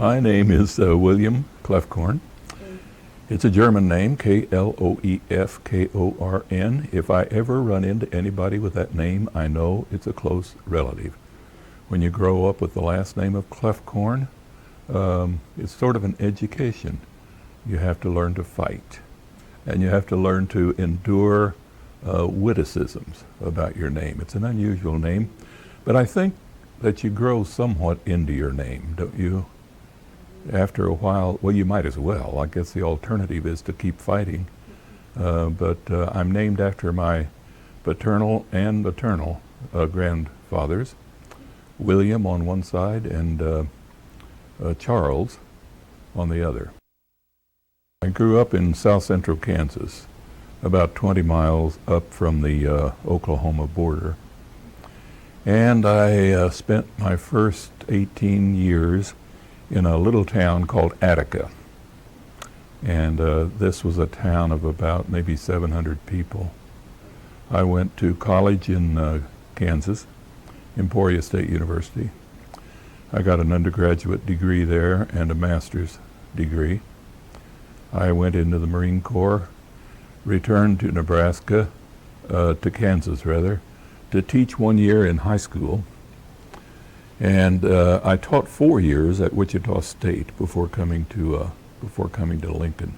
My name is William Kloefkorn. It's a German name, Kloefkorn. If I ever run into anybody with that name, I know it's a close relative. When you grow up with the last name of Kloefkorn, it's sort of an education. You have to learn to fight, and you have to learn to endure witticisms about your name. It's an unusual name, but I think that you grow somewhat into your name, don't you? After a while, well, you might as well. I guess the alternative is to keep fighting. But I'm named after my paternal and maternal grandfathers, William on one side and Charles on the other. I grew up in south central Kansas, about 20 miles up from the Oklahoma border. And I spent my first 18 years in a little town called Attica. And this was a town of about maybe 700 people. I went to college in Kansas, Emporia State University. I got an undergraduate degree there and a master's degree. I went into the Marine Corps, returned to Nebraska, to Kansas rather, to teach 1 year in high school. And I taught 4 years at Wichita State before coming to Lincoln.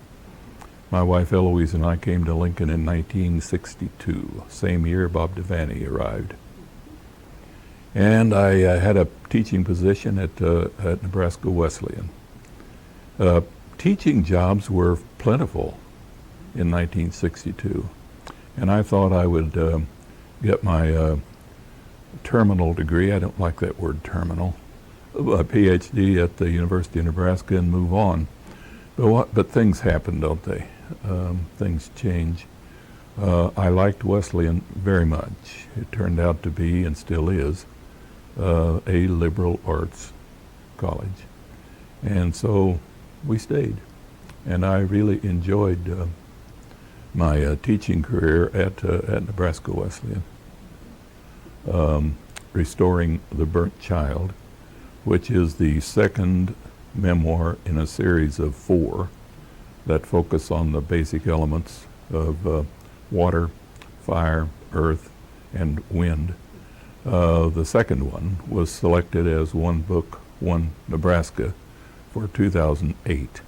My wife Eloise and I came to Lincoln in 1962, same year Bob Devaney arrived. And I had a teaching position at Nebraska Wesleyan. Teaching jobs were plentiful in 1962, and I thought I would get my terminal degree, I don't like that word terminal, a PhD at the University of Nebraska and move on. But things happen, don't they? Things change. I liked Wesleyan very much. It turned out to be, and still is, a liberal arts college. And so we stayed. And I really enjoyed my teaching career at Nebraska Wesleyan. Restoring the Burnt Child, which is the second memoir in a series of 4 that focus on the basic elements of water, fire, earth, and wind. The second one was selected as One Book One Nebraska for 2008.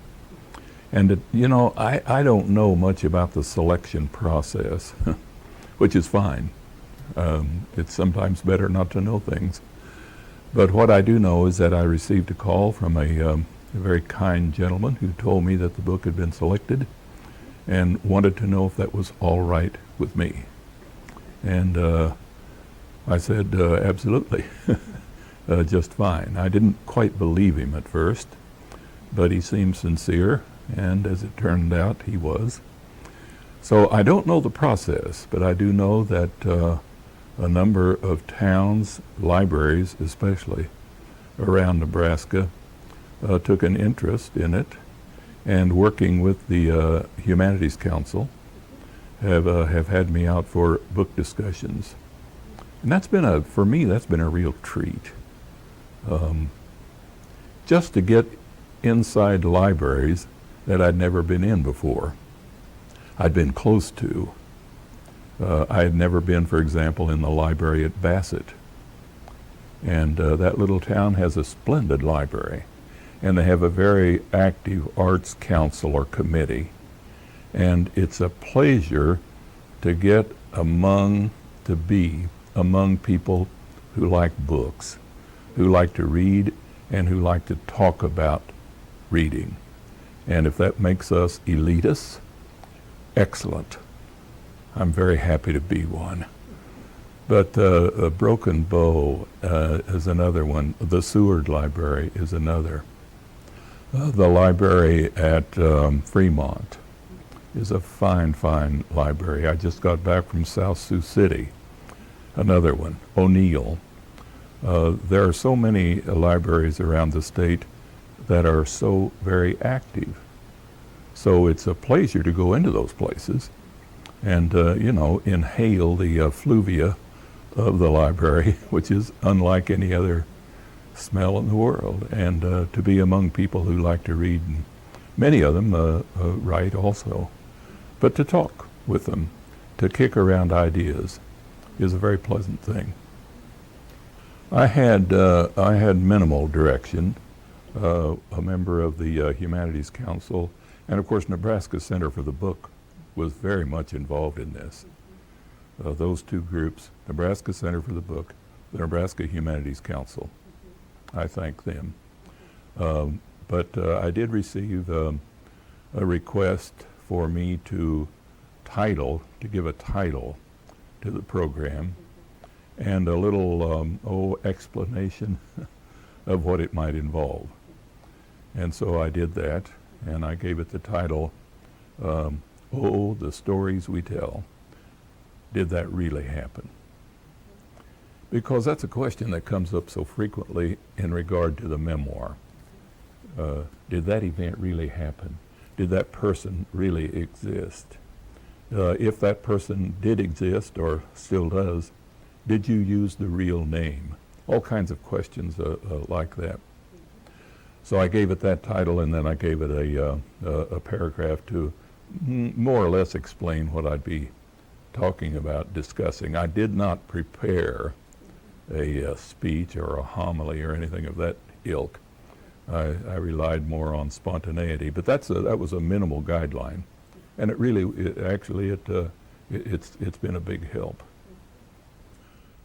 And I don't know much about the selection process, which is fine. It's sometimes better not to know things. But what I do know is that I received a call from a very kind gentleman who told me that the book had been selected and wanted to know if that was all right with me. And I said, absolutely, just fine. I didn't quite believe him at first, but he seemed sincere, and as it turned out, he was. So I don't know the process, but I do know that a number of towns, libraries especially, around Nebraska took an interest in it, and working with the Humanities Council have had me out for book discussions. And for me, that's been a real treat. Just to get inside libraries that I'd never been in before. I'd been close to. I had never been, for example, in the library at Bassett. And that little town has a splendid library. And they have a very active arts council or committee. And it's a pleasure to be among people who like books, who like to read, and who like to talk about reading. And if that makes us elitists, excellent. I'm very happy to be one. But a Broken Bow is another one. The Seward Library is another. The library at Fremont is a fine, fine library. I just got back from South Sioux City, another one. O'Neill. There are so many libraries around the state that are so very active. So it's a pleasure to go into those places and inhale the effluvia of the library, which is unlike any other smell in the world, and to be among people who like to read, and many of them write also. But to talk with them, to kick around ideas, is a very pleasant thing. I had minimal direction. A member of the Humanities Council, and of course Nebraska Center for the Book was very much involved in this. Those two groups, Nebraska Center for the Book, the Nebraska Humanities Council, I thank them. But I did receive a request for me to give a title to the program, and a little explanation of what it might involve. And so I did that, and I gave it the title, Oh, the Stories We Tell. Did that really happen? Because that's a question that comes up so frequently in regard to the memoir. Did that event really happen? Did that person really exist? If that person did exist, or still does, did you use the real name? All kinds of questions like that. So I gave it that title, and then I gave it a paragraph to more or less explain what I'd be talking about, discussing. I did not prepare a speech or a homily or anything of that ilk. I relied more on spontaneity, but that was a minimal guideline, and it's been a big help.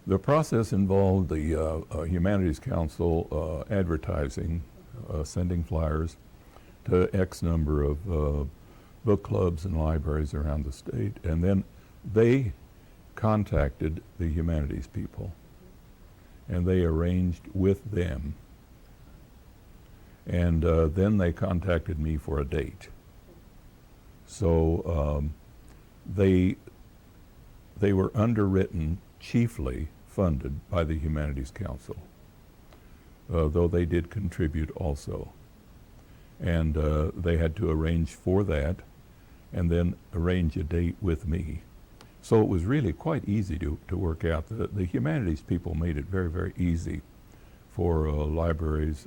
The process involved the Humanities Council advertising, sending flyers to X number of book clubs and libraries around the state, and then they contacted the humanities people, and they arranged with them, and then they contacted me for a date. So they were underwritten, chiefly funded by the Humanities Council, though they did contribute also. And they had to arrange for that, and then arrange a date with me. So it was really quite easy to work out. The humanities people made it very, very easy for libraries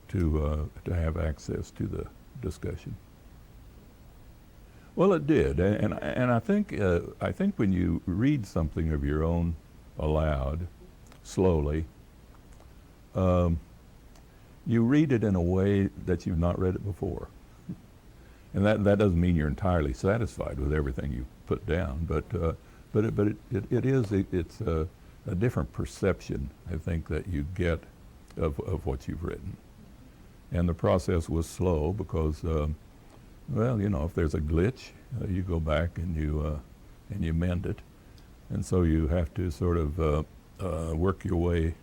to have access to the discussion. Well, it did, and I think when you read something of your own aloud, slowly, you read it in a way that you've not read it before. And that doesn't mean you're entirely satisfied with everything you put down, but it's a different perception, I think, that you get of what you've written. And the process was slow because, if there's a glitch, you go back and you mend it, and so you have to sort of work your way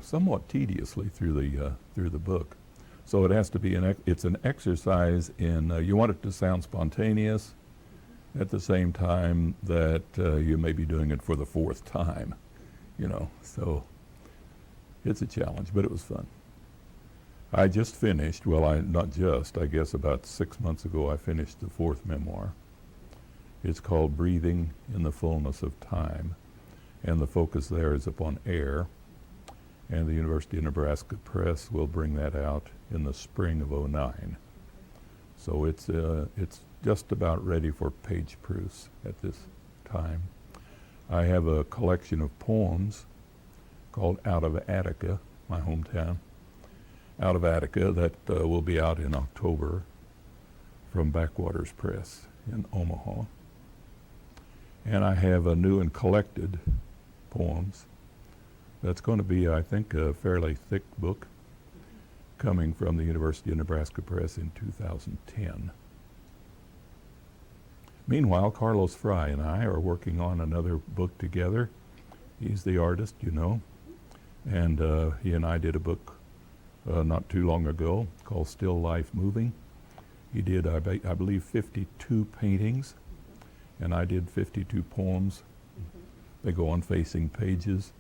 somewhat tediously through the book. So it has to be it's an exercise in, you want it to sound spontaneous at the same time that you may be doing it for the fourth time, so it's a challenge, but it was fun. I just finished, I guess about 6 months ago, I finished the fourth memoir. It's called Breathing in the Fullness of Time, and the focus there is upon air. And the University of Nebraska Press will bring that out in the spring of '09. So it's just about ready for page proofs at this time. I have a collection of poems called Out of Attica, my hometown, Out of Attica, that will be out in October from Backwaters Press in Omaha. And I have a new and collected poems. That's going to be, I think, a fairly thick book coming from the University of Nebraska Press in 2010. Meanwhile, Carlos Fry and I are working on another book together. He's the artist, and he and I did a book not too long ago called Still Life Moving. He did, I believe, 52 paintings, and I did 52 poems. They go on facing pages.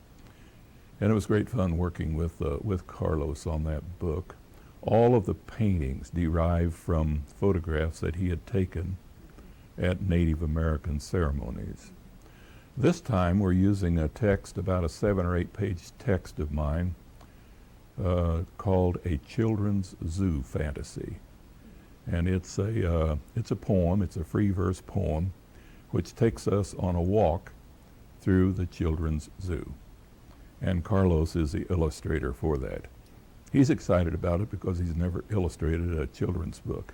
And it was great fun working with Carlos on that book. All of the paintings derived from photographs that he had taken at Native American ceremonies. This time we're using a text, about a 7 or 8 page text of mine, called A Children's Zoo Fantasy. And it's a poem, it's a free verse poem, which takes us on a walk through the children's zoo. And Carlos is the illustrator for that. He's excited about it because he's never illustrated a children's book.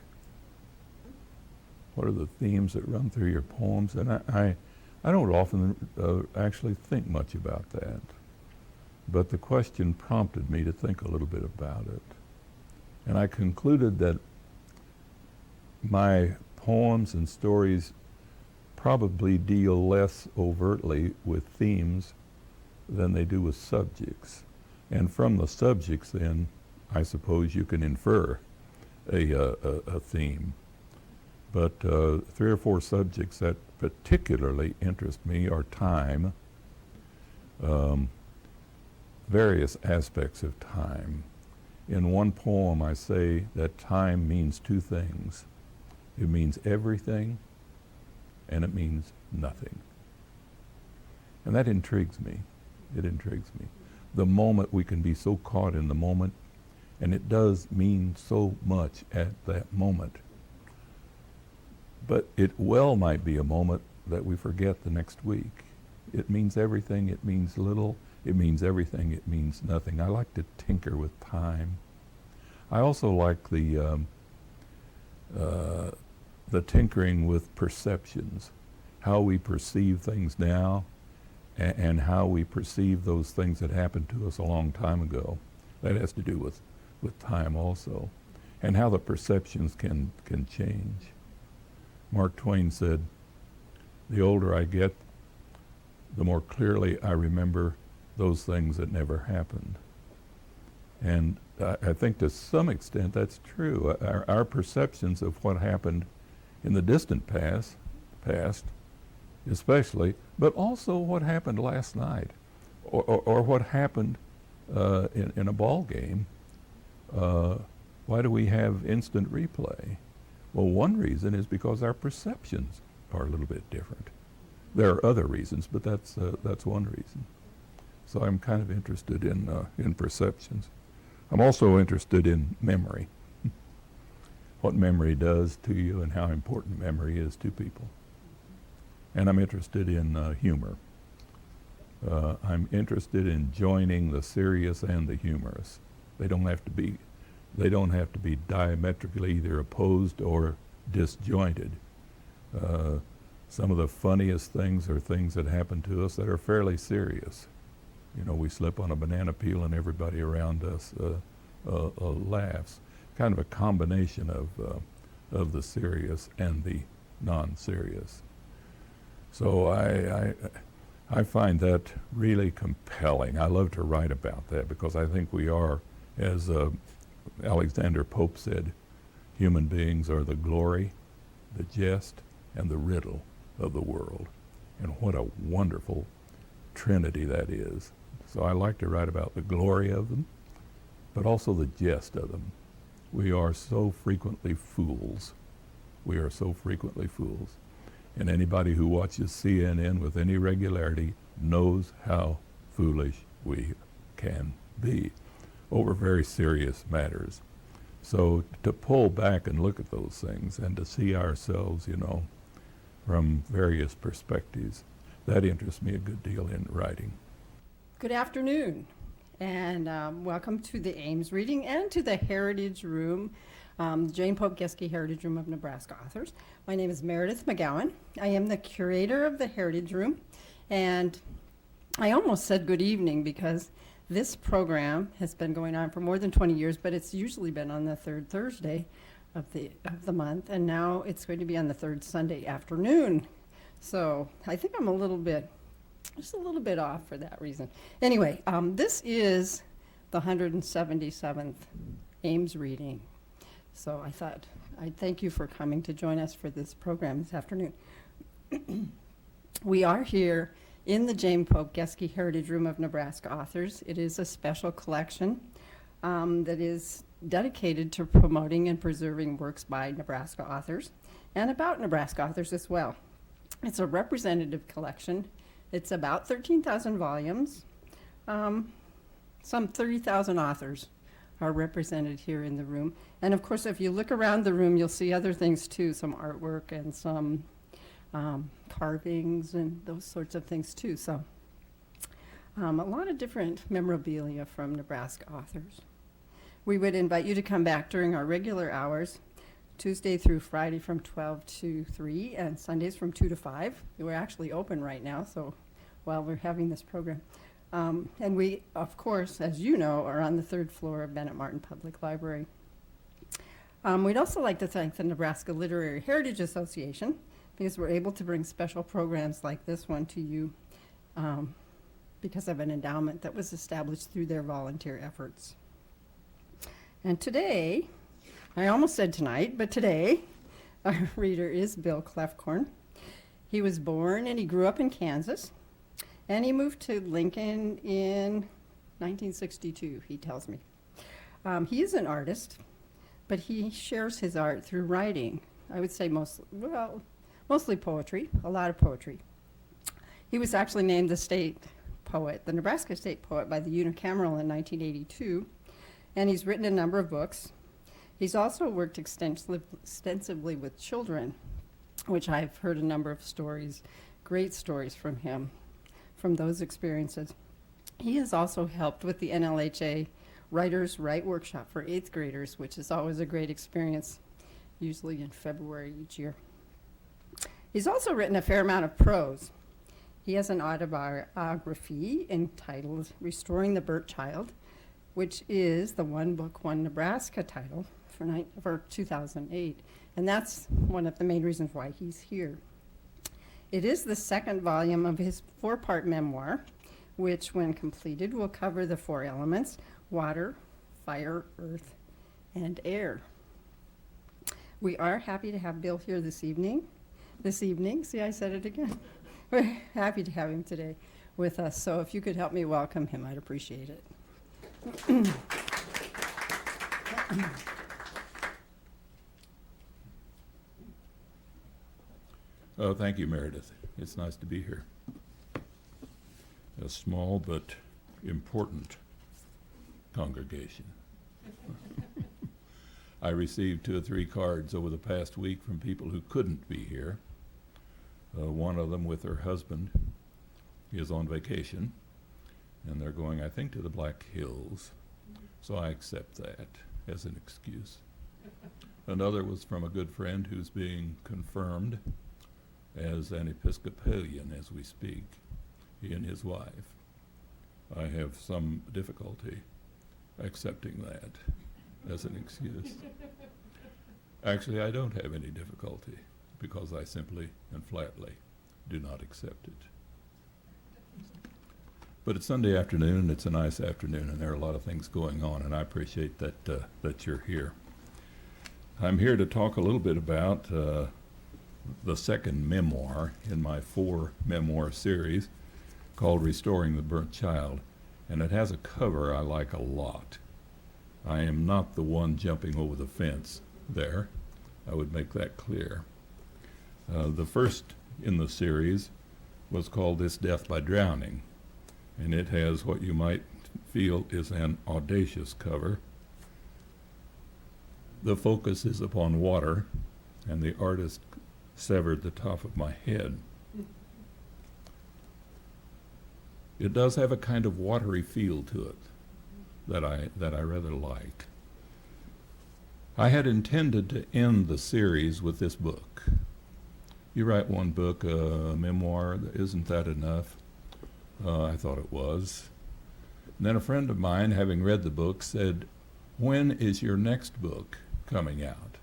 What are the themes that run through your poems? And I don't often actually think much about that. But the question prompted me to think a little bit about it. And I concluded that my poems and stories probably deal less overtly with themes than they do with subjects. And from the subjects, then, I suppose you can infer a theme. But 3 or 4 subjects that particularly interest me are time, various aspects of time. In one poem, I say that time means 2 things. It means everything, and it means nothing. And that intrigues me. It intrigues me. The moment, we can be so caught in the moment, and it does mean so much at that moment. But it well might be a moment that we forget the next week. It means everything, it means little, it means everything, it means nothing. I like to tinker with time. I also like the tinkering with perceptions, how we perceive things now, and how we perceive those things that happened to us a long time ago. That has to do with time also, and how the perceptions can change. Mark Twain said, "The older I get, the more clearly I remember those things that never happened." And I think to some extent that's true. Our perceptions of what happened in the distant past especially, but also what happened last night, or what happened in a ball game. Why do we have instant replay? Well, one reason is because our perceptions are a little bit different. There are other reasons, but that's one reason. So I'm kind of interested in perceptions. I'm also interested in memory, what memory does to you and how important memory is to people. And I'm interested in humor. I'm interested in joining the serious and the humorous. They don't have to be diametrically either opposed or disjointed. Some of the funniest things are things that happen to us that are fairly serious. You know, we slip on a banana peel and everybody around us laughs. Kind of a combination of the serious and the non-serious. So I find that really compelling. I love to write about that because I think we are, as Alexander Pope said, human beings are the glory, the jest, and the riddle of the world. And what a wonderful trinity that is. So I like to write about the glory of them, but also the jest of them. We are so frequently fools. We are so frequently fools. And anybody who watches CNN with any regularity knows how foolish we can be over very serious matters. So to pull back and look at those things and to see ourselves, from various perspectives, that interests me a good deal in writing. Good afternoon, and welcome to the Ames reading and to the Heritage Room, Jane Pope Geske Heritage Room of Nebraska Authors. My name is Meredith McGowan. I am the curator of the Heritage Room, and I almost said good evening because this program has been going on for more than 20 years, but it's usually been on the third Thursday of the month, and now it's going to be on the third Sunday afternoon. So I think I'm just a little bit off for that reason. Anyway, this is the 177th Ames reading. So I thought I'd thank you for coming to join us for this program this afternoon. We are here in the Jane Pope Geske Heritage Room of Nebraska Authors. It is a special collection that is dedicated to promoting and preserving works by Nebraska authors and about Nebraska authors as well. It's a representative collection. It's about 13,000 volumes, some 30,000 authors are represented here in the room. And of course, if you look around the room, you'll see other things too, some artwork and some carvings and those sorts of things too. So a lot of different memorabilia from Nebraska authors. We would invite you to come back during our regular hours, Tuesday through Friday from 12 to 3 and Sundays from 2 to 5. We're actually open right now, so while we're having this program. And we, of course, as you know, are on the third floor of Bennett Martin Public Library. We'd also like to thank the Nebraska Literary Heritage Association because we're able to bring special programs like this one to you because of an endowment that was established through their volunteer efforts. And today, I almost said tonight, but today, our reader is Bill Kloefkorn. He was born and he grew up in Kansas, and he moved to Lincoln in 1962, he tells me. He is an artist, but he shares his art through writing. I would say mostly poetry, a lot of poetry. He was actually named the state poet, the Nebraska State Poet by the unicameral in 1982, and he's written a number of books. He's also worked extensively with children, which I've heard a number of stories, great stories from him, from those experiences. He has also helped with the NLHA Writers Write Workshop for 8th graders, which is always a great experience, usually in February each year. He's also written a fair amount of prose. He has an autobiography entitled Restoring the Burnt Child, which is the One Book One Nebraska title for 2008. And that's one of the main reasons why he's here. It is the second volume of his 4-part memoir, which when completed will cover the 4 elements: water, fire, earth, and air. We are happy to have Bill here this evening. See, I said it again. We're happy to have him today with us. So if you could help me welcome him, I'd appreciate it. Oh, thank you, Meredith. It's nice to be here. A small but important congregation. I received 2 or 3 cards over the past week from people who couldn't be here. One of them with her husband is on vacation, and they're going, I think, to the Black Hills. So I accept that as an excuse. Another was from a good friend who's being confirmed as an Episcopalian as we speak, he and his wife. I have some difficulty accepting that as an excuse. Actually, I don't have any difficulty because I simply and flatly do not accept it. But it's Sunday afternoon, and it's a nice afternoon, and there are a lot of things going on, and I appreciate that that you're here. I'm here to talk a little bit about the second memoir in my 4-memoir series called Restoring the Burnt Child, and it has a cover I like a lot. I am not the one jumping over the fence there. I would make that clear. The first in the series was called This Death by Drowning, and it has what you might feel is an audacious cover. The focus is upon water, and the artist severed the top of my head. It does have a kind of watery feel to it that I rather like. I had intended to end the series with this book. You write one book, a memoir, isn't that enough? I thought it was. And then a friend of mine, having read the book, said, "When is your next book coming out?"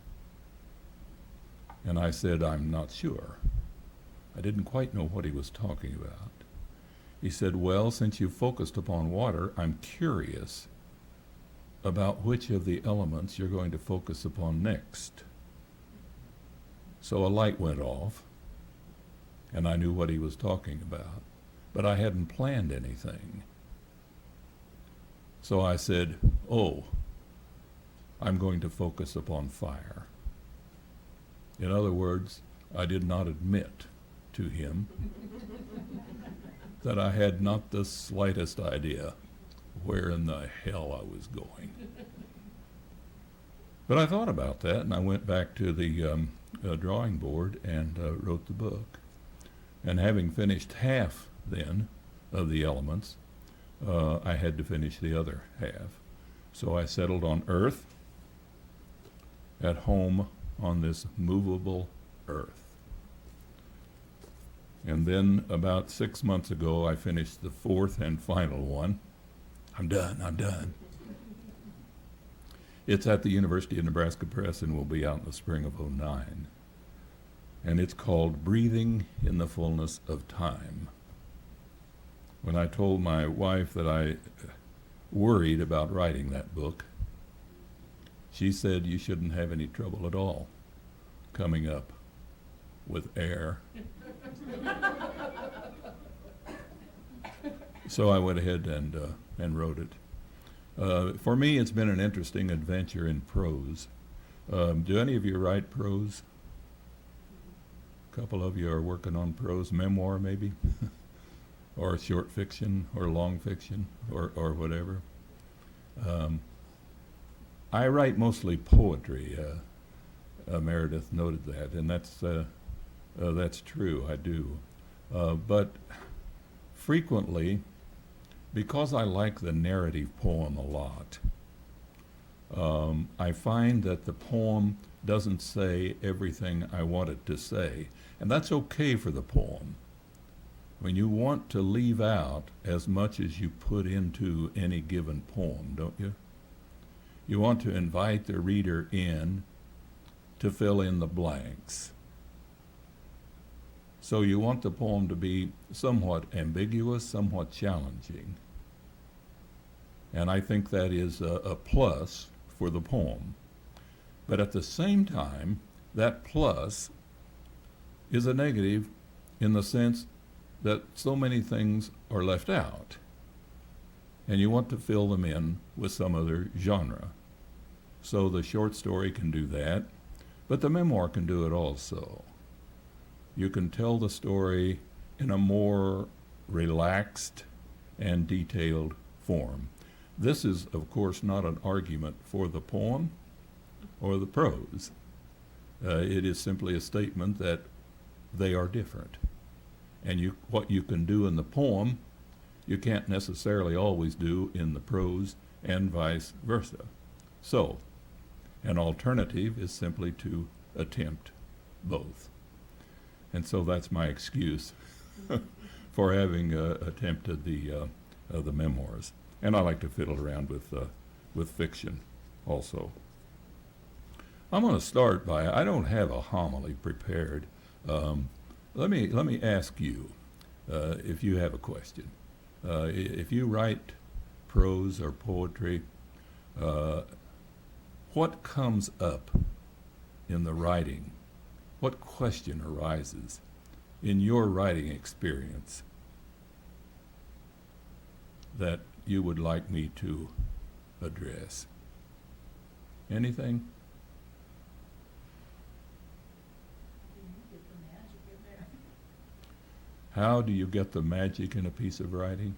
And I said, "I'm not sure." I didn't quite know what he was talking about. He said, "Well, since you focused upon water, I'm curious about which of the elements you're going to focus upon next." So a light went off, and I knew what he was talking about, but I hadn't planned anything. So I said, "Oh, I'm going to focus upon fire." In other words, I did not admit to him that I had not the slightest idea where in the hell I was going. But I thought about that, and I went back to the drawing board and wrote the book. And having finished half then of the elements, I had to finish the other half. So I settled on earth, at home on this movable earth. And then about 6 months ago, I finished the fourth and final one. I'm done. It's at the University of Nebraska Press and will be out in the spring of '09. And it's called Breathing in the Fullness of Time. When I told my wife that I worried about writing that book, she said you shouldn't have any trouble at all coming up with air. So I went ahead and wrote it. For me, it's been an interesting adventure in prose. Do any of you write prose? A couple of you are working on prose, memoir maybe, or short fiction, or long fiction, or whatever. I write mostly poetry. Meredith noted that, and that's true. I do, but frequently, because I like the narrative poem a lot, I find that the poem doesn't say everything I want it to say, and that's okay for the poem. When you want to leave out as much as you put into any given poem, don't you? You want to invite the reader in to fill in the blanks. So you want the poem to be somewhat ambiguous, somewhat challenging. And I think that is a plus for the poem. But at the same time, that plus is a negative in the sense that so many things are left out, and you want to fill them in with some other genre. So the short story can do that, but the memoir can do it also. You can tell the story in a more relaxed and detailed form. This is, of course, not an argument for the poem or the prose. It is simply a statement that they are different. And what you can do in the poem, you can't necessarily always do in the prose, and vice versa. So, an alternative is simply to attempt both. And so that's my excuse for having attempted the memoirs. And I like to fiddle around with fiction also. I'm going to start by, I don't have a homily prepared. Let me ask you, if you have a question. If you write prose or poetry, what comes up in the writing? What question arises in your writing experience that you would like me to address? Anything? How do you get the magic in a piece of writing?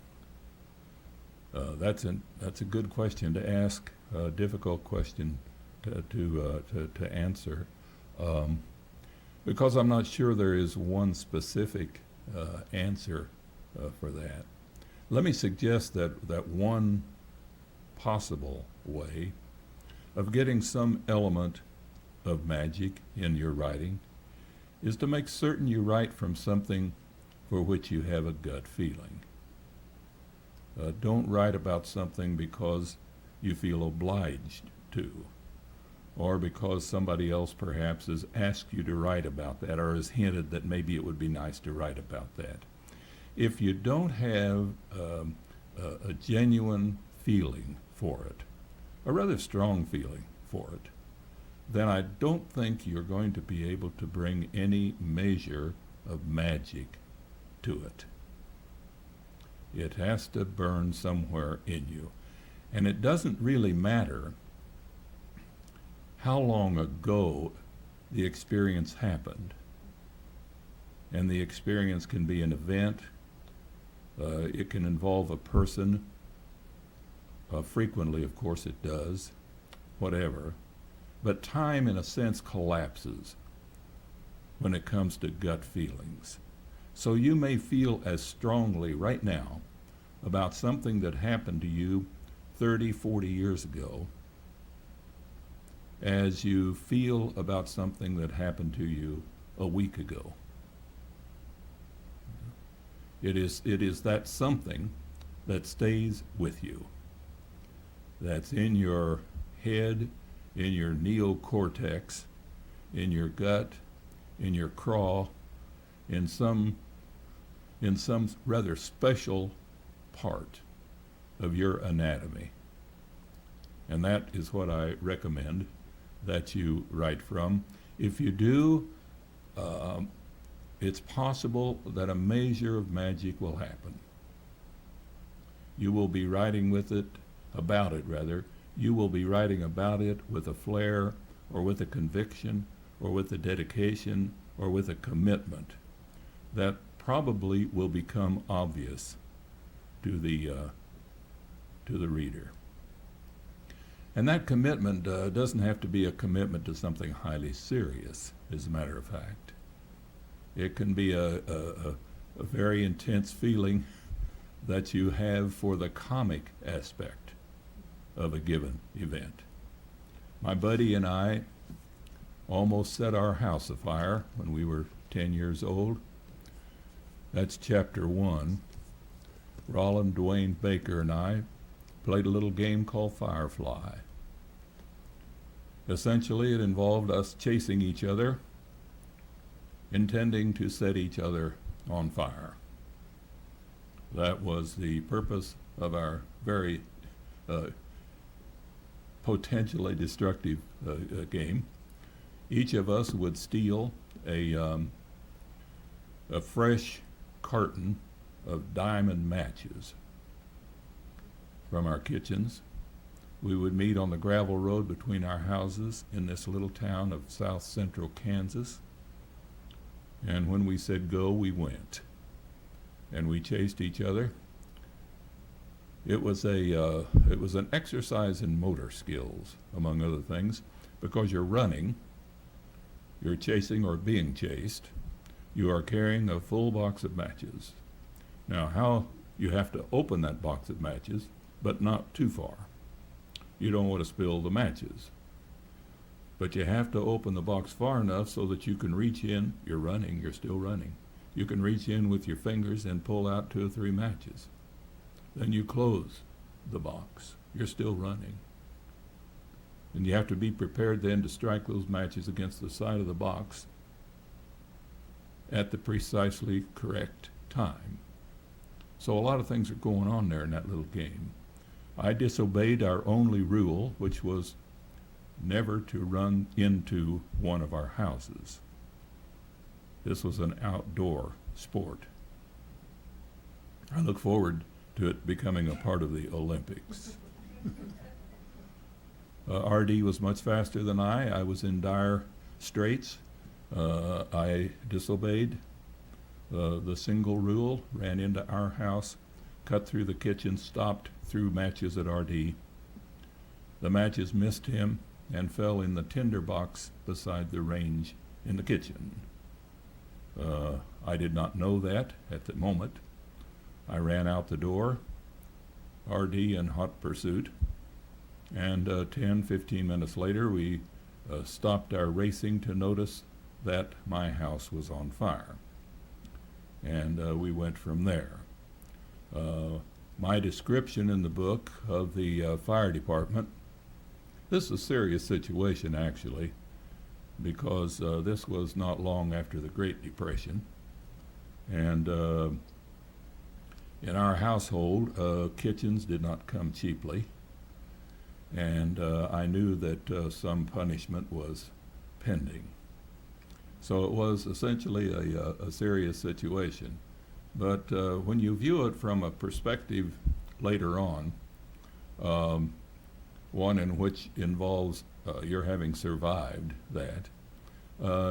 That's a good question to ask, a difficult question to answer, because I'm not sure there is one specific answer for that. Let me suggest that one possible way of getting some element of magic in your writing is to make certain you write from something for which you have a gut feeling. Don't write about something because you feel obliged to, or because somebody else perhaps has asked you to write about that, or has hinted that maybe it would be nice to write about that. If you don't have a genuine feeling for it, a rather strong feeling for it, then I don't think you're going to be able to bring any measure of magic to it. It has to burn somewhere in you. And it doesn't really matter how long ago the experience happened. And the experience can be an event. It can involve a person. Frequently, of course, it does. Whatever. But time, in a sense, collapses when it comes to gut feelings. So you may feel as strongly right now about something that happened to you 30, 40 years ago as you feel about something that happened to you a week ago. It is that something that stays with you, that's in your head, in your neocortex, in your gut, in your craw, in some rather special part of your anatomy. And that is what I recommend that you write from. If you do, it's possible that a measure of magic will happen. You will be writing about it. You will be writing about it with a flair, or with a conviction, or with a dedication, or with a commitment that probably will become obvious to the reader. And that commitment doesn't have to be a commitment to something highly serious, as a matter of fact. It can be a very intense feeling that you have for the comic aspect of a given event. My buddy and I almost set our house afire when we were 10 years old. That's chapter 1. Roland Dwayne Baker and I played a little game called Firefly. Essentially, it involved us chasing each other, intending to set each other on fire. That was the purpose of our very potentially destructive game. Each of us would steal a fresh carton of diamond matches from our kitchens. We would meet on the gravel road between our houses in this little town of south central Kansas. And when we said go, we went. And we chased each other. It was an exercise in motor skills, among other things, because you're running, you're chasing or being chased, you are carrying a full box of matches. Now, how you have to open that box of matches, but not too far. You don't want to spill the matches. But you have to open the box far enough so that you can reach in. You're running, you're still running. You can reach in with your fingers and pull out 2 or 3 matches. Then you close the box. You're still running. And you have to be prepared then to strike those matches against the side of the box at the precisely correct time. So a lot of things are going on there in that little game. I disobeyed our only rule, which was never to run into one of our houses. This was an outdoor sport. I look forward to it becoming a part of the Olympics. RD was much faster than I. I was in dire straits. I disobeyed the single rule, ran into our house, cut through the kitchen, stopped, threw matches at RD. The matches missed him and fell in the tinder box beside the range in the kitchen. I did not know that at the moment. I ran out the door, RD in hot pursuit, and 10, 15 minutes later we stopped our racing to notice that my house was on fire. And we went from there. My description in the book of the fire department, this is a serious situation actually, because this was not long after the Great Depression. And in our household, kitchens did not come cheaply. And I knew that some punishment was pending. So it was essentially a serious situation. But when you view it from a perspective later on, one in which involves your having survived that,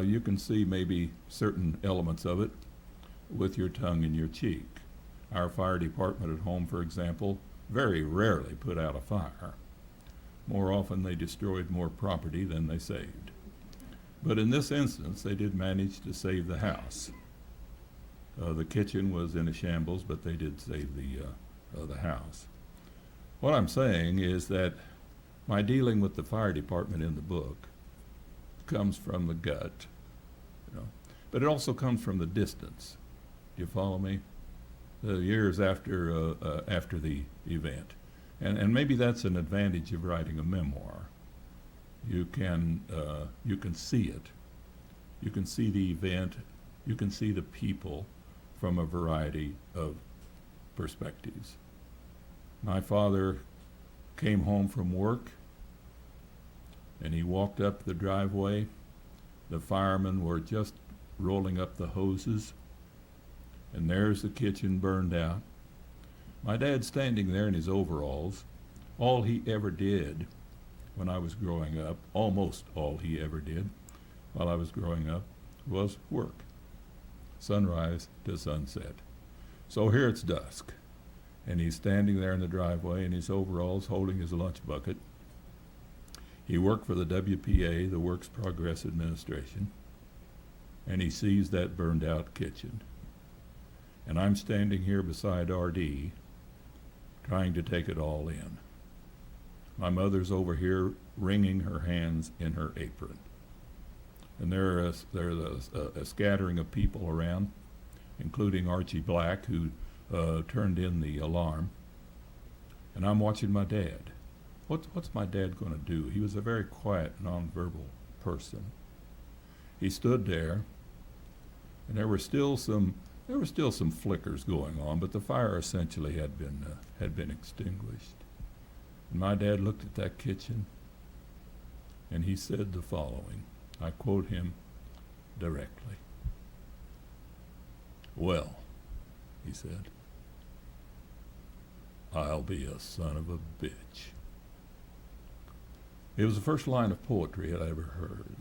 you can see maybe certain elements of it with your tongue in your cheek. Our fire department at home, for example, very rarely put out a fire. More often they destroyed more property than they saved. But in this instance, they did manage to save the house. The kitchen was in a shambles, but they did save the house. What I'm saying is that my dealing with the fire department in the book comes from the gut, but it also comes from the distance. Do you follow me? The years after the event, and maybe that's an advantage of writing a memoir. You can see it. You can see the event. You can see the people from a variety of perspectives. My father came home from work, and he walked up the driveway. The firemen were just rolling up the hoses, and there's the kitchen burned out. My dad standing there in his overalls. All he ever did when I was growing up, almost all he ever did while I was growing up, was work. Sunrise to sunset. So here it's dusk, and he's standing there in the driveway in his overalls holding his lunch bucket. He worked for the WPA, the Works Progress Administration, and he sees that burned out kitchen. And I'm standing here beside R.D. trying to take it all in. My mother's over here wringing her hands in her apron. And there's a scattering of people around, including Archie Black, who turned in the alarm. And I'm watching my dad. What's my dad going to do? He was a very quiet, nonverbal person. He stood there, and there were still some flickers going on, but the fire essentially had been extinguished. And my dad looked at that kitchen, and he said the following. I quote him directly. "Well," he said, "I'll be a son of a bitch." It was the first line of poetry I'd ever heard,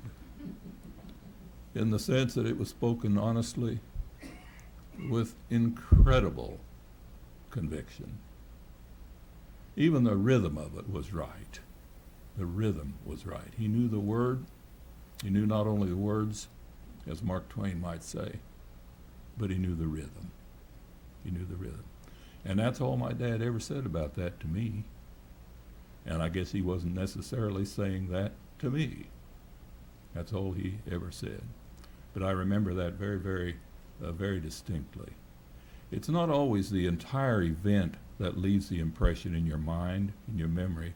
in the sense that it was spoken honestly, with incredible conviction. Even the rhythm of it was right. The rhythm was right. He knew the word. He knew not only the words, as Mark Twain might say, but he knew the rhythm. He knew the rhythm. And that's all my dad ever said about that to me. And I guess he wasn't necessarily saying that to me. That's all he ever said. But I remember that very, very, very distinctly. It's not always the entire event that leaves the impression in your mind, in your memory.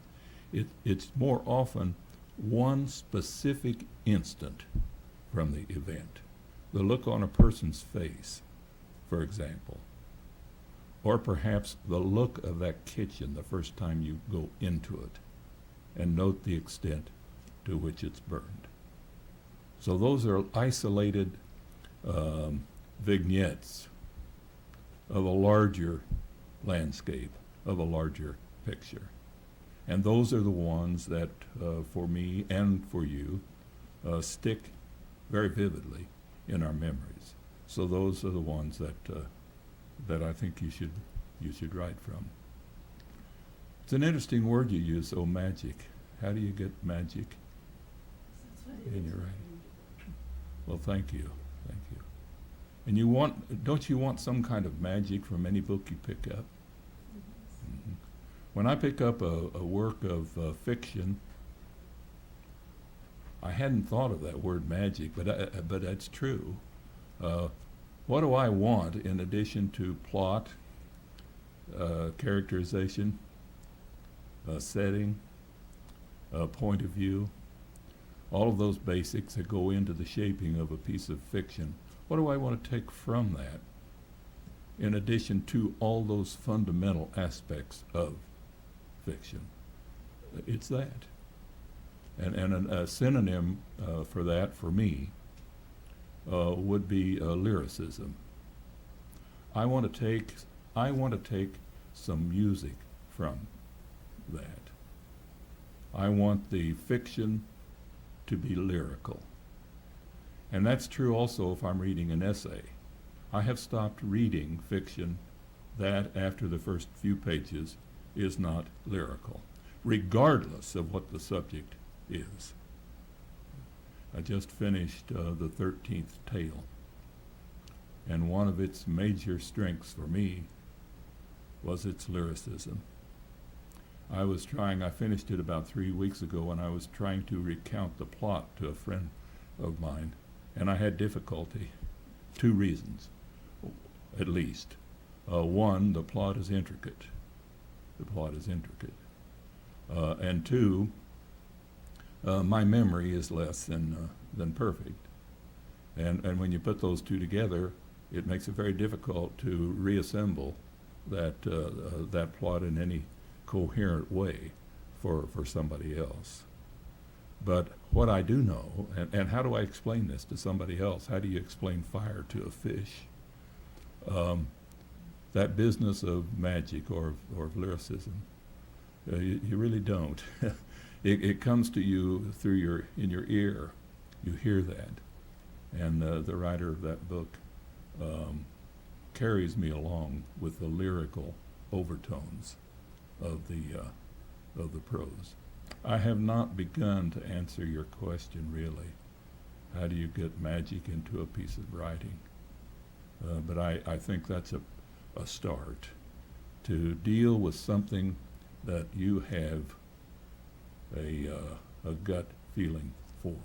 It's more often one specific instant from the event. The look on a person's face, for example. Or perhaps the look of that kitchen the first time you go into it and note the extent to which it's burned. So those are isolated vignettes of a larger landscape, of a larger picture. And those are the ones that, for me and for you, stick very vividly in our memories. So those are the ones that I think you should write from. It's an interesting word you use, though, magic. How do you get magic in your writing? Well, thank you. And don't you want some kind of magic from any book you pick up? Mm-hmm. When I pick up a work of fiction, I hadn't thought of that word magic, but that's true. What do I want in addition to plot, characterization, setting, point of view, all of those basics that go into the shaping of a piece of fiction? What do I want to take from that in addition to all those fundamental aspects of fiction? It's that. And a synonym for that, for me, would be lyricism. I want to take some music from that. I want the fiction to be lyrical. And that's true also if I'm reading an essay. I have stopped reading fiction that, after the first few pages, is not lyrical. regardless of what the subject is. I just finished the 13th tale, and one of its major strengths for me was its lyricism. I finished it about 3 weeks ago, and I was trying to recount the plot to a friend of mine, and I had difficulty. 2 reasons, at least. One, the plot is intricate. And 2, my memory is less than perfect. And when you put those 2 together, it makes it very difficult to reassemble that plot in any coherent way for somebody else. But what I do know, and how do I explain this to somebody else? How do you explain fire to a fish? That business of magic or of lyricism, you really don't. It comes to you in your ear. You hear that, and the writer of that book carries me along with the lyrical overtones of the prose. I have not begun to answer your question really. How do you get magic into a piece of writing? But I think that's a start to deal with something that you have a gut feeling for.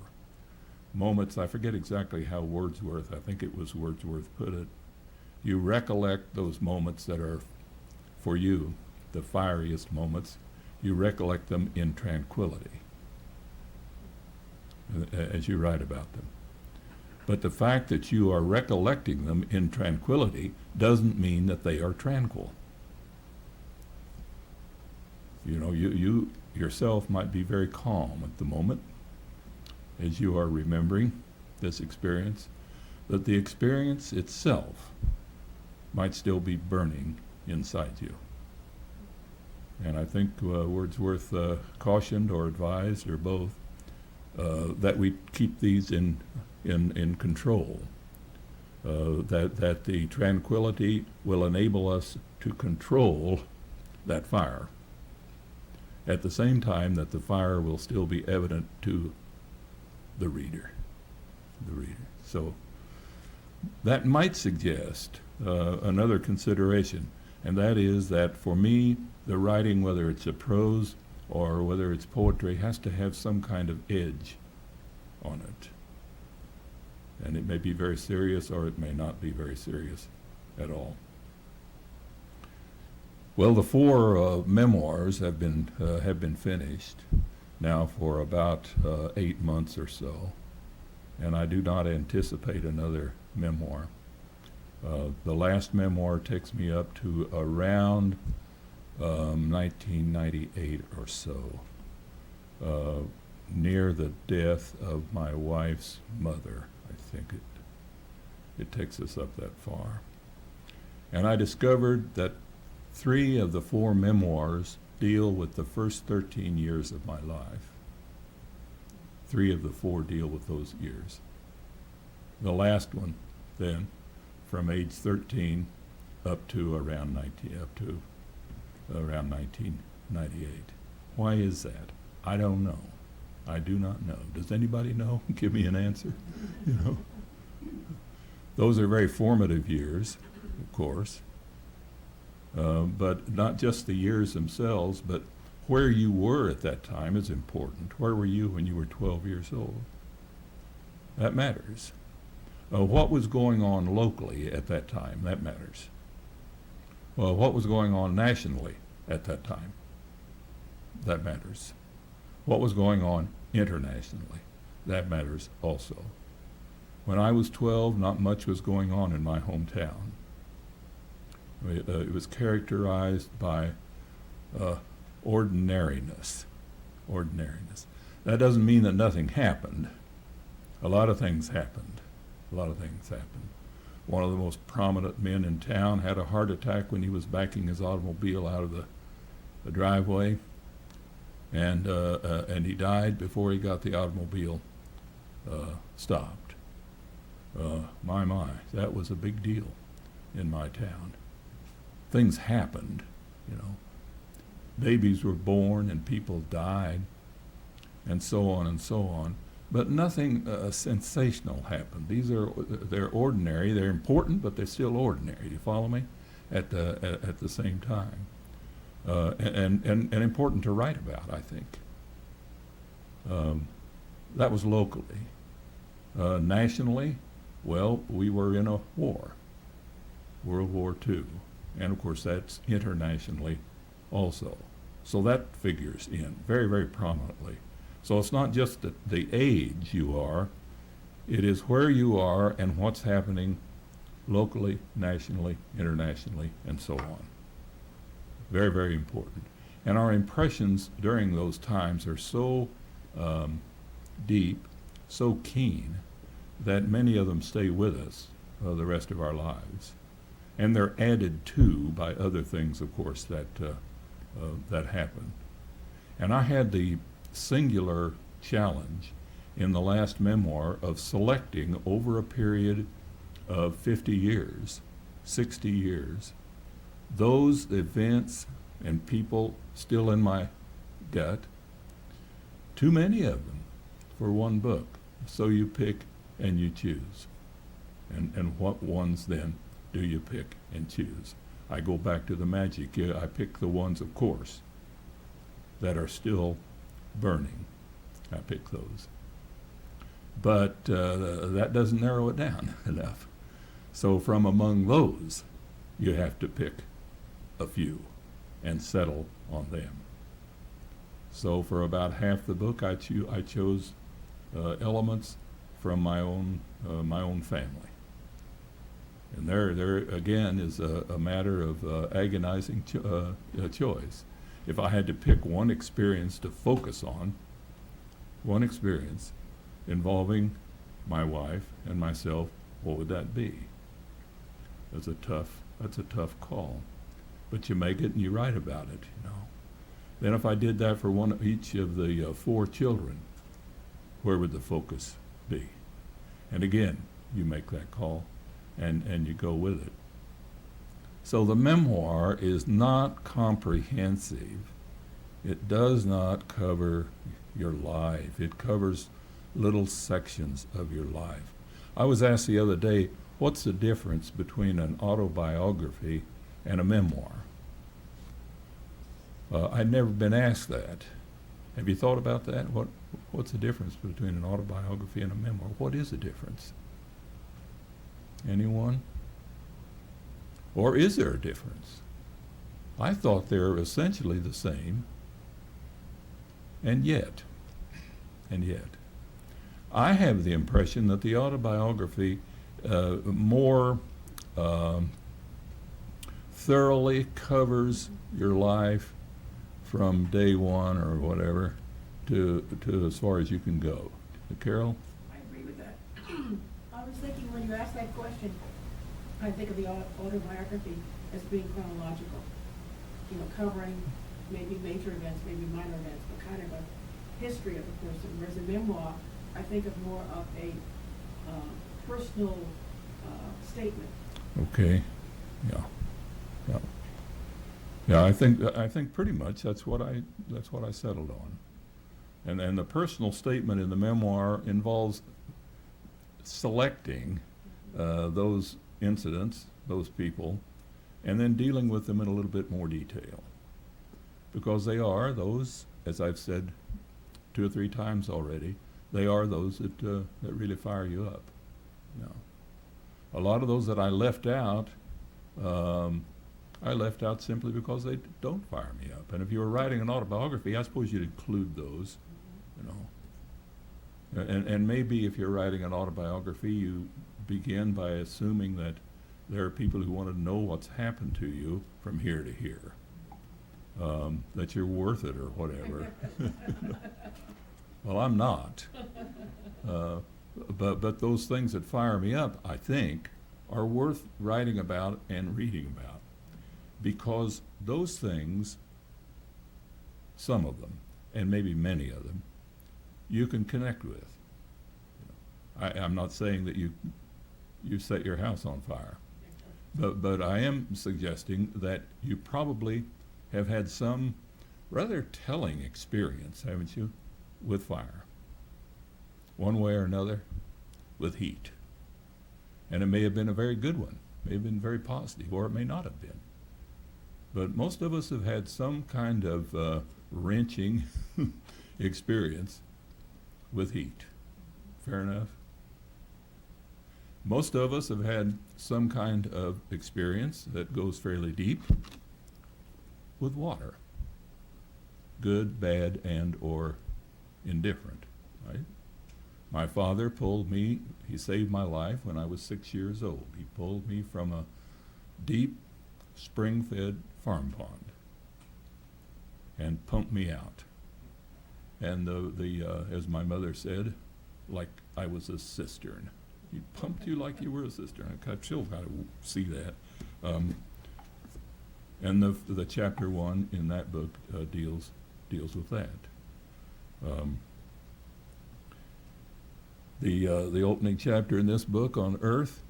Moments, I forget exactly how Wordsworth, I think it was Wordsworth put it, you recollect those moments that are for you the fieriest moments, you recollect them in tranquility as you write about them. But the fact that you are recollecting them in tranquility doesn't mean that they are tranquil. You know, you yourself might be very calm at the moment as you are remembering this experience, but the experience itself might still be burning inside you. And I think Wordsworth cautioned or advised, or both, that we keep these in control, that the tranquility will enable us to control that fire, at the same time that the fire will still be evident to the reader. So that might suggest another consideration, and that is that for me, the writing, whether it's a prose or whether it's poetry, has to have some kind of edge on it. And it may be very serious, or it may not be very serious at all. Well, the 4 memoirs have been finished now for about 8 months or so, and I do not anticipate another memoir. The last memoir takes me up to around 1998 or so, near the death of my wife's mother. I think it takes us up that far. And I discovered that 3 of the 4 memoirs deal with the first 13 years of my life. 3 of the 4 deal with those years. The last one, then, from age 13 up to around 1998. Why is that? I don't know. I do not know. Does anybody know? Give me an answer. You know, those are very formative years, of course, but not just the years themselves, but where you were at that time is important. Where were you when you were 12 years old? That matters. What was going on locally at that time? That matters. Well, what was going on nationally at that time? That matters. What was going on internationally? That matters also. When I was 12, not much was going on in my hometown. It was characterized by ordinariness. That doesn't mean that nothing happened. A lot of things happened. One of the most prominent men in town had a heart attack when he was backing his automobile out of the driveway, and he died before he got the automobile stopped. My, that was a big deal in my town. Things happened, you know. babies were born and people died, and so on and so on. But nothing sensational happened. They're ordinary. They're important, but they're still ordinary. You follow me? At the same time, and important to write about, I think. That was locally. Nationally, well, we were in a war, World War II, and of course that's internationally also. So that figures in very, very prominently. So it's not just the age you are, it is where you are and what's happening locally, nationally, internationally, and so on. Very, very important. And our impressions during those times are so deep, so keen, that many of them stay with us the rest of our lives. And they're added to by other things, of course, that happen. And I had the singular challenge in the last memoir of selecting over a period of 50 years, 60 years, those events and people still in my gut, too many of them for one book. So you pick and you choose. And what ones then do you pick and choose? I go back to the magic. I pick the ones, of course, that are still burning. I pick those. But that doesn't narrow it down enough. So from among those, you have to pick a few and settle on them. So for about half the book, I chose elements from my own family. And there again is a matter of agonizing choice. If I had to pick one experience to focus on, one experience involving my wife and myself, what would that be? That's a tough call. But you make it and you write about it, you know. Then if I did that for each of the 4 children, where would the focus be? And again, you make that call and you go with it. So the memoir is not comprehensive. It does not cover your life. It covers little sections of your life. I was asked the other day, what's the difference between an autobiography and a memoir? I'd never been asked that. Have you thought about that? What's the difference between an autobiography and a memoir? What is the difference? Anyone? Or is there a difference? I thought they're essentially the same, and yet, I have the impression that the autobiography more thoroughly covers your life from day one or whatever to as far as you can go. Carol? I agree with that. I was thinking when you asked that question, I think of the autobiography as being chronological, you know, covering maybe major events, maybe minor events, but kind of a history of the person. Whereas a memoir, I think of more of a personal statement. Okay. Yeah. I think pretty much that's what I settled on. And the personal statement in the memoir involves selecting those incidents, those people, and then dealing with them in a little bit more detail. Because they are those, as I've said 2 or 3 times already, they are those that really fire you up. You know. A lot of those that I left out simply because they don't fire me up. And if you were writing an autobiography, I suppose you'd include those, you know. And maybe if you're writing an autobiography, you begin by assuming that there are people who want to know what's happened to you from here to here, that you're worth it or whatever. Well, I'm not. But those things that fire me up, I think, are worth writing about and reading about. Because those things, some of them, and maybe many of them, you can connect with. I'm not saying that you set your house on fire, but I am suggesting that you probably have had some rather telling experience, haven't you, with fire? One way or another, with heat. And it may have been a very good one, may have been very positive, or it may not have been. But most of us have had some kind of wrenching experience with heat. Fair enough? Most of us have had some kind of experience that goes fairly deep with water. Good, bad, and or indifferent, right? My father pulled me, he saved my life when I was 6 years old. He pulled me from a deep, spring-fed farm pond and pumped me out. And as my mother said, like I was a cistern. He pumped you like you were a cistern. I still got to see that. And the chapter 1 in that book deals with that. The opening chapter in this book on Earth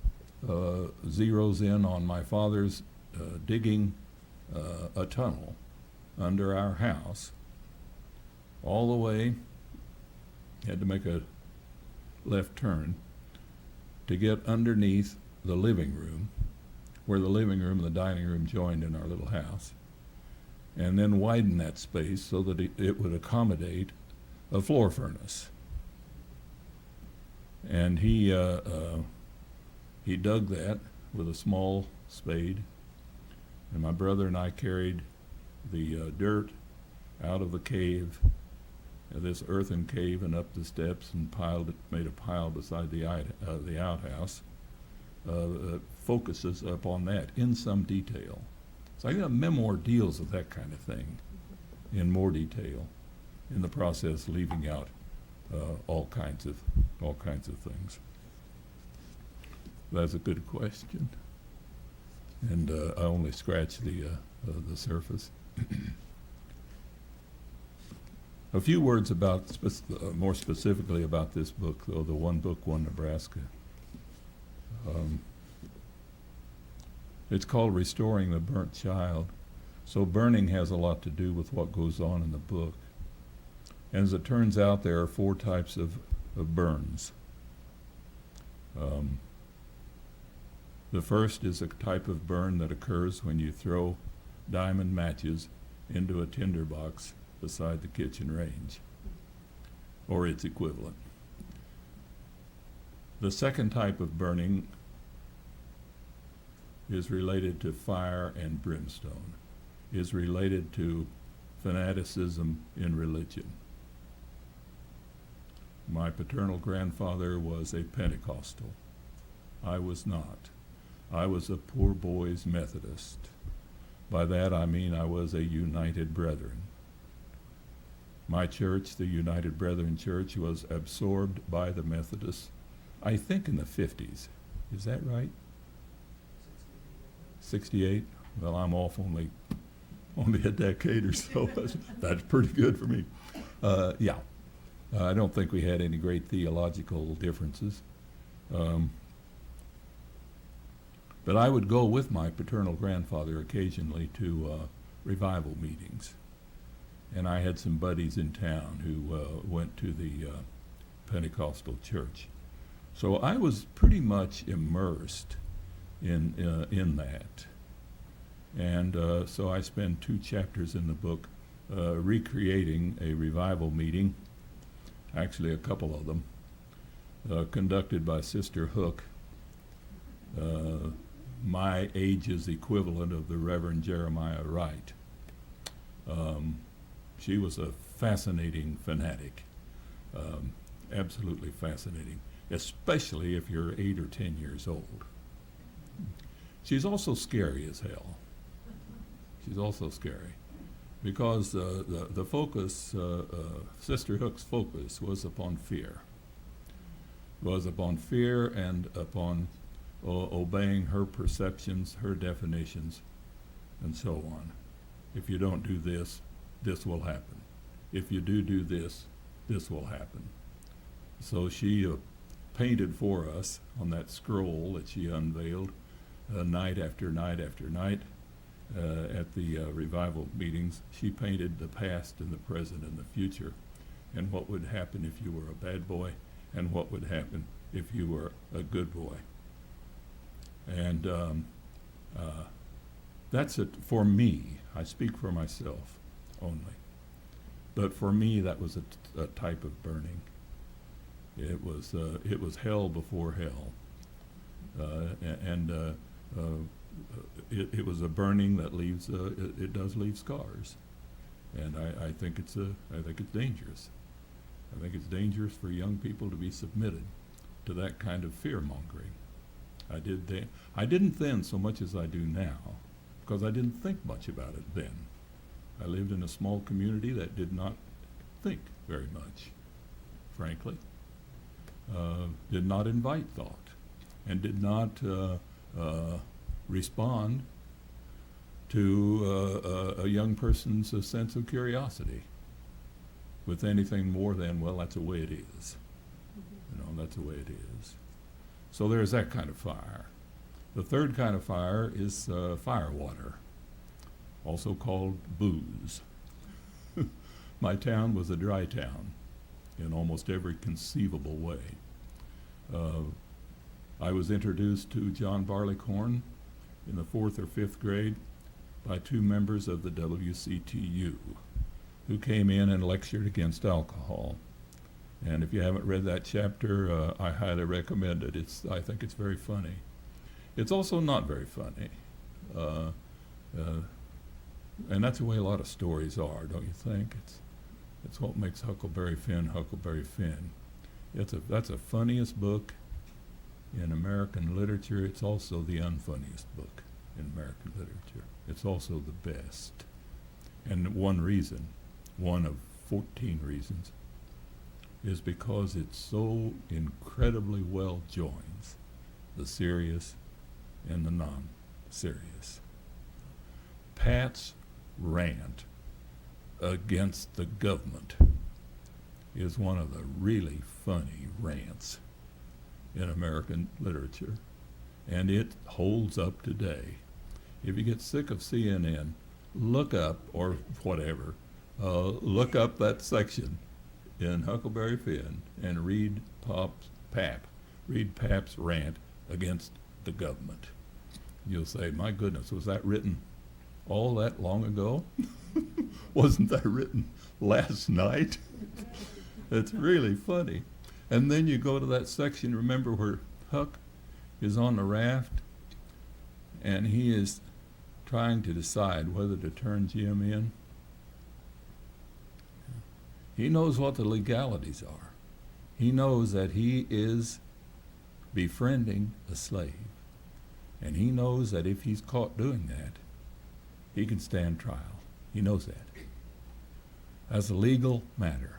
zeroes in on my father's digging a tunnel under our house all the way. Had to make a left turn to get underneath the living room, where the living room and the dining room joined in our little house, and then widen that space so that it would accommodate a floor furnace. And he dug that with a small spade, and my brother and I carried the dirt out of the cave, this earthen cave, and up the steps, and made a pile beside the outhouse. Focuses upon that in some detail. So I think a memoir deals with that kind of thing in more detail, in the process leaving out all kinds of things. That's a good question, and I only scratched the surface. A few words about more specifically about this book, though, the One Book One Nebraska. It's called Restoring the Burnt Child. So burning has a lot to do with what goes on in the book. And as it turns out, there are 4 types of burns. The first is a type of burn that occurs when you throw diamond matches into a tinderbox beside the kitchen range, or its equivalent. The second type of burning is related to fire and brimstone, is related to fanaticism in religion. My paternal grandfather was a Pentecostal. I was not. I was a poor boy's Methodist. By that I mean I was a United Brethren. My church, the United Brethren Church, was absorbed by the Methodists, I think in the 50s. Is that right? 68? Well, I'm off only a decade or so. That's pretty good for me. Yeah. I don't think we had any great theological differences. But I would go with my paternal grandfather occasionally to revival meetings. And I had some buddies in town who went to the Pentecostal church. So I was pretty much immersed in that. And so I spend 2 chapters in the book recreating a revival meeting, actually a couple of them, conducted by Sister Hook, my age's equivalent of the Reverend Jeremiah Wright. She was a fascinating fanatic, absolutely fascinating, especially if you're 8 or 10 years old. She's also scary as hell. She's also scary because the focus, Sister Hook's focus was upon fear. And upon obeying her perceptions, her definitions, and so on. If you don't do this, this will happen. If you do this, this will happen. So she painted for us on that scroll that she unveiled night after night after night, at the revival meetings, she painted the past and the present and the future, and what would happen if you were a bad boy, and what would happen if you were a good boy. And that's it for me. I speak for myself only. But for me, that was a type of burning. It was hell before hell, it was a burning that leaves it does leave scars, and I think it's dangerous. I think it's dangerous for young people to be submitted to that kind of fear mongering. I didn't then so much as I do now, because I didn't think much about it then. I lived in a small community that did not think very much, frankly. Did not invite thought, and did not respond to a young person's sense of curiosity with anything more than, well, that's the way it is. You know, that's the way it is. So there's that kind of fire. The third kind of fire is fire water, also called booze. My town was a dry town in almost every conceivable way. I was introduced to John Barleycorn in the 4th or 5th grade by 2 members of the WCTU who came in and lectured against alcohol. And if you haven't read that chapter, I highly recommend it. I think it's very funny. It's also not very funny. And that's the way a lot of stories are, don't you think? It's what makes Huckleberry Finn Huckleberry Finn. That's the funniest book in American literature. It's also the unfunniest book in American literature. It's also the best. And one reason, one of 14 reasons, is because it so incredibly well joins the serious and the non-serious. Pat's rant against the government is one of the really funny rants in American literature, and it holds up today. If you get sick of CNN, look up, or whatever, look up that section in Huckleberry Finn and read Pap's rant against the government. You'll say, my goodness, was that written all that long ago? Wasn't that written last night? It's really funny. And then you go to that section, remember, where Huck is on the raft and he is trying to decide whether to turn Jim in. He knows what the legalities are. He knows that he is befriending a slave. And he knows that if he's caught doing that, he can stand trial. He knows that as a legal matter.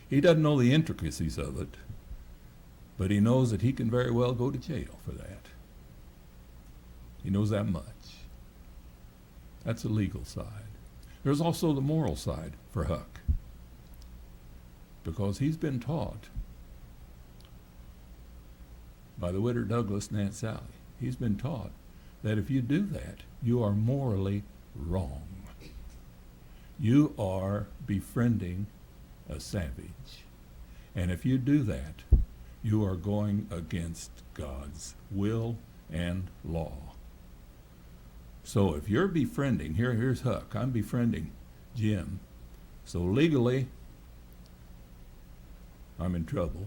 He doesn't know the intricacies of it, but he knows that he can very well go to jail for that. He knows that much. That's the legal side. There's also the moral side for Huck, because he's been taught by the Widder Douglas and Aunt Sally. He's been taught that if you do that, you are morally wrong. You are befriending a savage. And if you do that, you are going against God's will and law. So if you're befriending, here's Huck, I'm befriending Jim. So legally, I'm in trouble,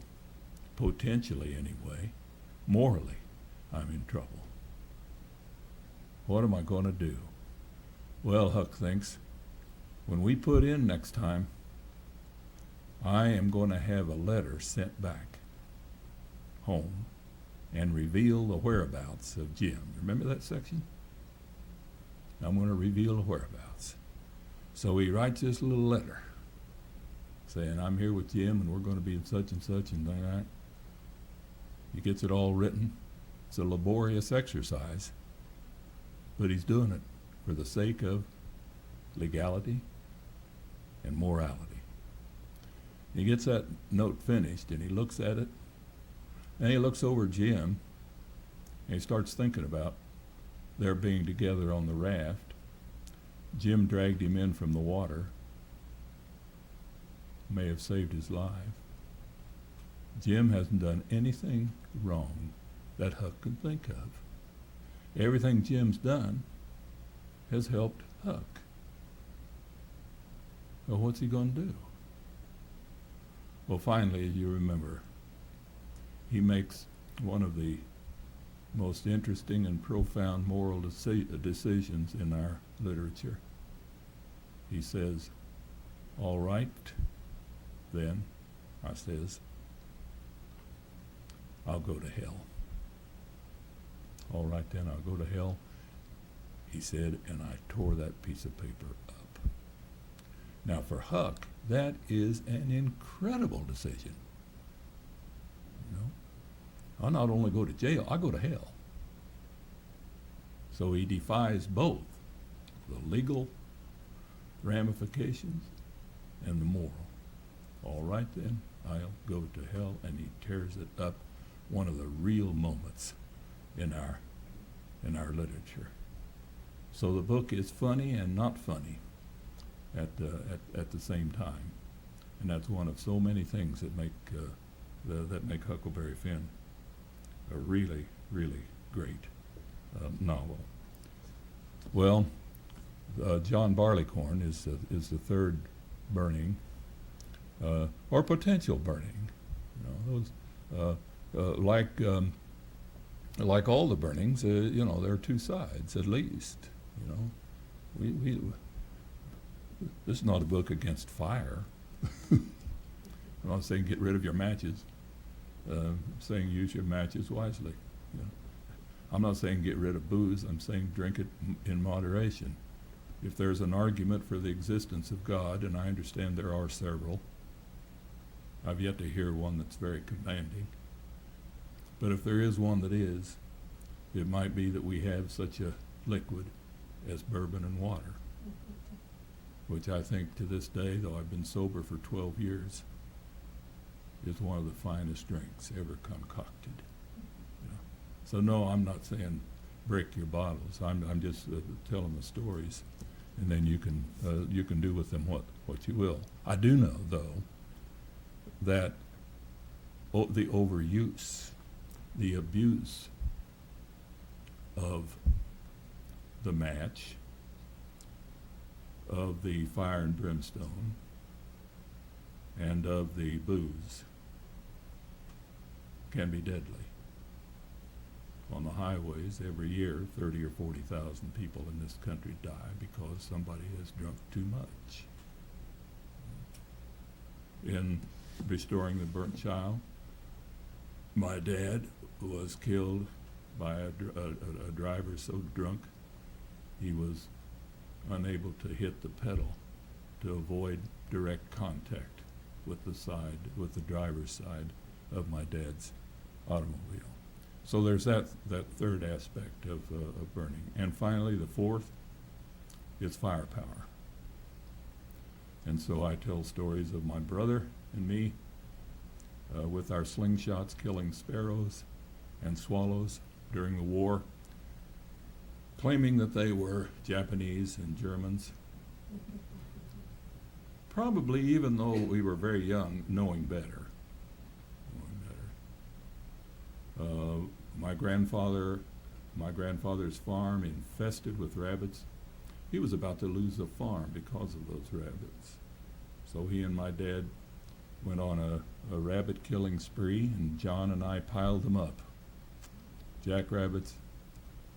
potentially anyway. Morally, I'm in trouble. What am I going to do? Well, Huck thinks, when we put in next time, I am going to have a letter sent back home and reveal the whereabouts of Jim. Remember that section? I'm going to reveal the whereabouts. So he writes this little letter saying, I'm here with Jim and we're going to be in such and such and that. He gets it all written. It's a laborious exercise, but he's doing it for the sake of legality and morality. He gets that note finished and he looks at it, and he looks over Jim and he starts thinking about their being together on the raft. Jim dragged him in from the water, may have saved his life. Jim hasn't done anything wrong that Huck could think of. Everything Jim's done has helped Huck. Well, what's he going to do? Well, finally, you remember, he makes one of the most interesting and profound moral decisions in our literature. He says, all right, then, I says, I'll go to hell. All right, then, I'll go to hell, he said, and I tore that piece of paper up. Now, for Huck, that is an incredible decision. You know, I'll not only go to jail, I'll go to hell. So he defies both the legal ramifications and the moral. All right, then, I'll go to hell, and he tears it up. One of the real moments in our literature. So the book is funny and not funny at the same time, and that's one of so many things that make Huckleberry Finn a really, really great novel. Well, John Barleycorn is the third burning, or potential burning. You know, those like all the burnings, you know, there are two sides at least. You know, this is not a book against fire. I'm not saying get rid of your matches. I'm saying use your matches wisely. You know. I'm not saying get rid of booze. I'm saying drink it in moderation. If there's an argument for the existence of God, and I understand there are several, I've yet to hear one that's very commanding. But if there is one that is, it might be that we have such a liquid as bourbon and water, which I think to this day, though I've been sober for 12 years, is one of the finest drinks ever concocted. You know? So no, I'm not saying break your bottles. I'm just telling the stories, and then you can do with them what you will. I do know, though, that the overuse, the abuse of the match, of the fire and brimstone, and of the booze can be deadly. On the highways, every year, 30 or 40,000 people in this country die because somebody has drunk too much. In Restoring the Burnt Child, my dad was killed by a driver so drunk he was unable to hit the pedal to avoid direct contact with the driver's side of my dad's automobile. So there's that third aspect of burning. And finally, the fourth is firepower. And so I tell stories of my brother and me with our slingshots killing sparrows and swallows during the war, claiming that they were Japanese and Germans. Probably, even though we were very young, knowing better. My grandfather's farm infested with rabbits. He was about to lose the farm because of those rabbits. So he and my dad went on a rabbit killing spree, and John and I piled them up. Jackrabbits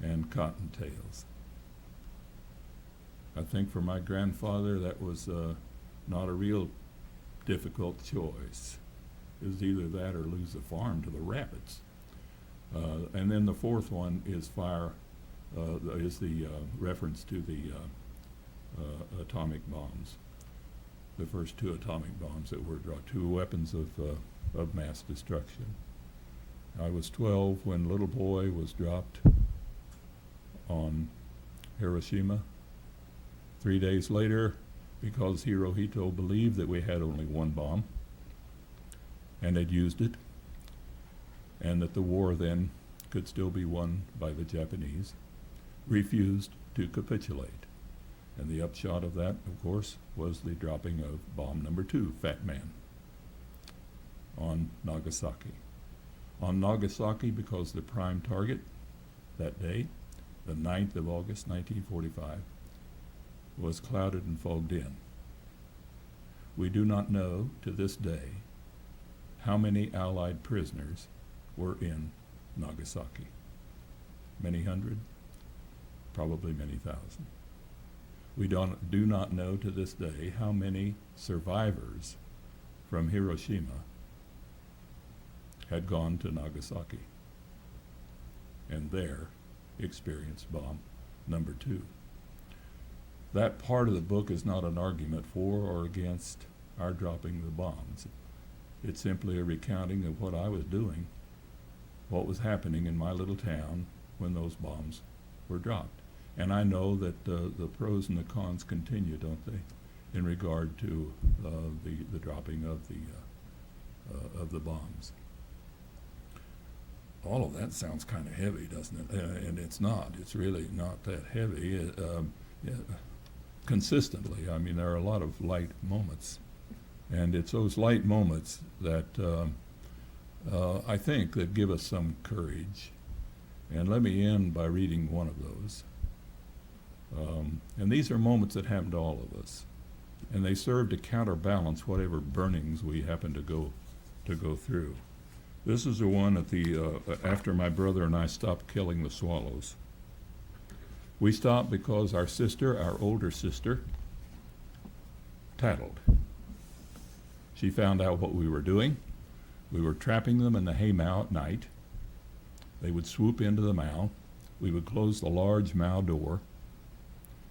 and cottontails. I think for my grandfather that was not a real difficult choice. It was either that or lose the farm to the rabbits. And then the fourth one is the reference to the atomic bombs. The first two atomic bombs that were dropped, two weapons of mass destruction. I was 12 when Little Boy was dropped on Hiroshima. 3 days later, because Hirohito believed that we had only one bomb and had used it, and that the war then could still be won by the Japanese, refused to capitulate. And the upshot of that, of course, was the dropping of bomb number 2, Fat Man, on Nagasaki. On Nagasaki, because the prime target that day, the 9th of August, 1945, was clouded and fogged in. We do not know to this day how many Allied prisoners were in Nagasaki. Many hundred, probably many thousand. We do not know to this day how many survivors from Hiroshima had gone to Nagasaki and there experienced bomb number 2. That part of the book is not an argument for or against our dropping the bombs. It's simply a recounting of what I was doing, what was happening in my little town when those bombs were dropped. And I know that the pros and the cons continue, don't they, in regard to the dropping of the bombs. All of that sounds kind of heavy, doesn't it? And it's not. It's really not that heavy. Consistently, I mean, there are a lot of light moments. And it's those light moments that I think that give us some courage. And let me end by reading one of those. And these are moments that happen to all of us. And they serve to counterbalance whatever burnings we happen to go through. This is the one at after my brother and I stopped killing the swallows. We stopped because our older sister, tattled. She found out what we were doing. We were trapping them in the haymow at night. They would swoop into the mow. We would close the large mow door.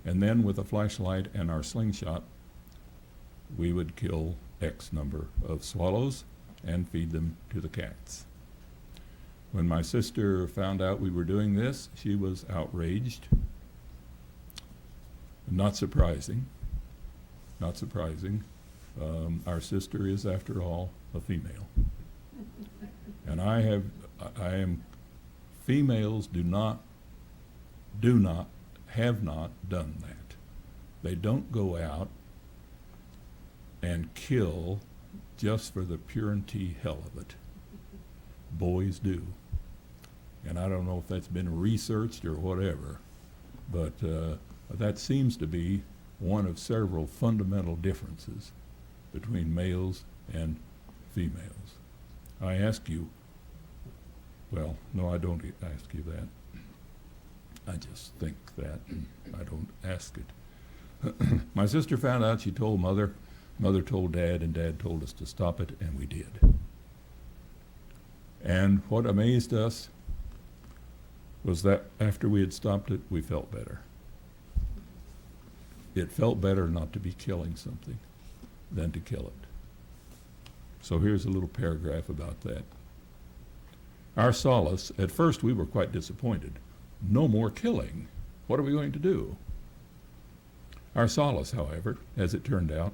And then with a flashlight and our slingshot, we would kill X number of swallows and feed them to the cats. When my sister found out we were doing this, she was outraged. Not surprising. Not surprising. Our sister is, after all, a female. And females have not done that. They don't go out and kill just for the purity hell of it. Boys do. And I don't know if that's been researched or whatever, but that seems to be one of several fundamental differences between males and females. I ask you, well, no, I don't ask you that. I just think that, and I don't ask it. My sister found out, she told Mother, Mother told Dad, and Dad told us to stop it, and we did. And what amazed us was that after we had stopped it, we felt better. It felt better not to be killing something than to kill it. So here's a little paragraph about that. Our solace, at first we were quite disappointed. No more killing. What are we going to do? Our solace, however, as it turned out,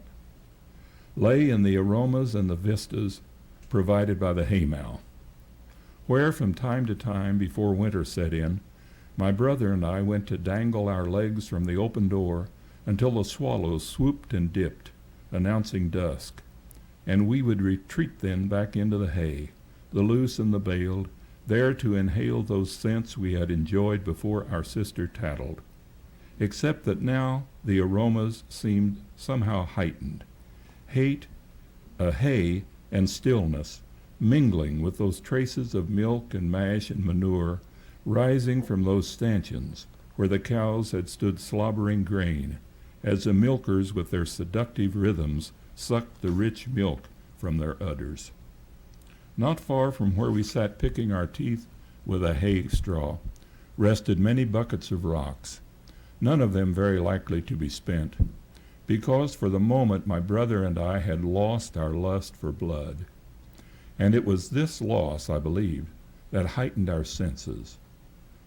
lay in the aromas and the vistas provided by the haymow, where from time to time before winter set in, my brother and I went to dangle our legs from the open door until the swallows swooped and dipped, announcing dusk, and we would retreat then back into the hay, the loose and the baled, there to inhale those scents we had enjoyed before our sister tattled, except that now the aromas seemed somehow heightened. Hay and stillness, mingling with those traces of milk and mash and manure rising from those stanchions where the cows had stood slobbering grain, as the milkers with their seductive rhythms sucked the rich milk from their udders. Not far from where we sat picking our teeth with a hay straw rested many buckets of rocks, none of them very likely to be spent, because for the moment my brother and I had lost our lust for blood. And it was this loss, I believe, that heightened our senses,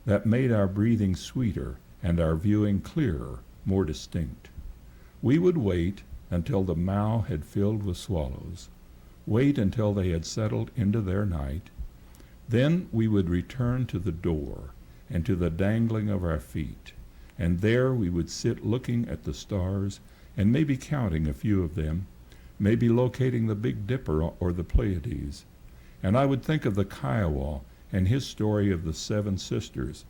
that made our breathing sweeter and our viewing clearer, more distinct. We would wait until the mow had filled with swallows, wait until they had settled into their night. Then we would return to the door and to the dangling of our feet. And there we would sit looking at the stars and maybe counting a few of them, maybe locating the Big Dipper or the Pleiades. And I would think of the Kiowa and his story of the 7 sisters,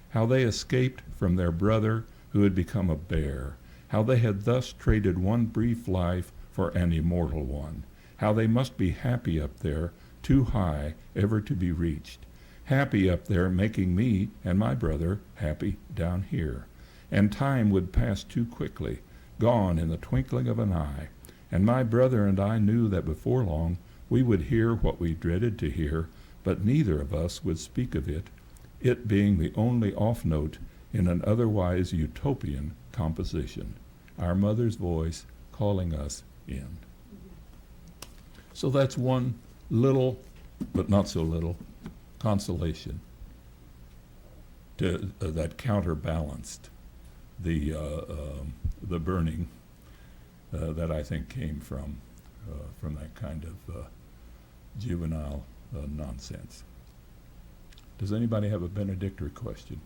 how they escaped from their brother who had become a bear, how they had thus traded one brief life for an immortal one, how they must be happy up there, too high ever to be reached, happy up there making me and my brother happy down here. And time would pass too quickly, gone in the twinkling of an eye, and my brother and I knew that before long we would hear what we dreaded to hear, but neither of us would speak of it, it being the only off note in an otherwise utopian composition, our mother's voice calling us in. So that's one little, but not so little, consolation that counterbalanced the burning that I think came from that kind of juvenile nonsense. Does anybody have a benedictory question?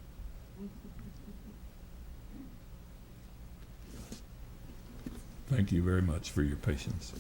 Thank you very much for your patience.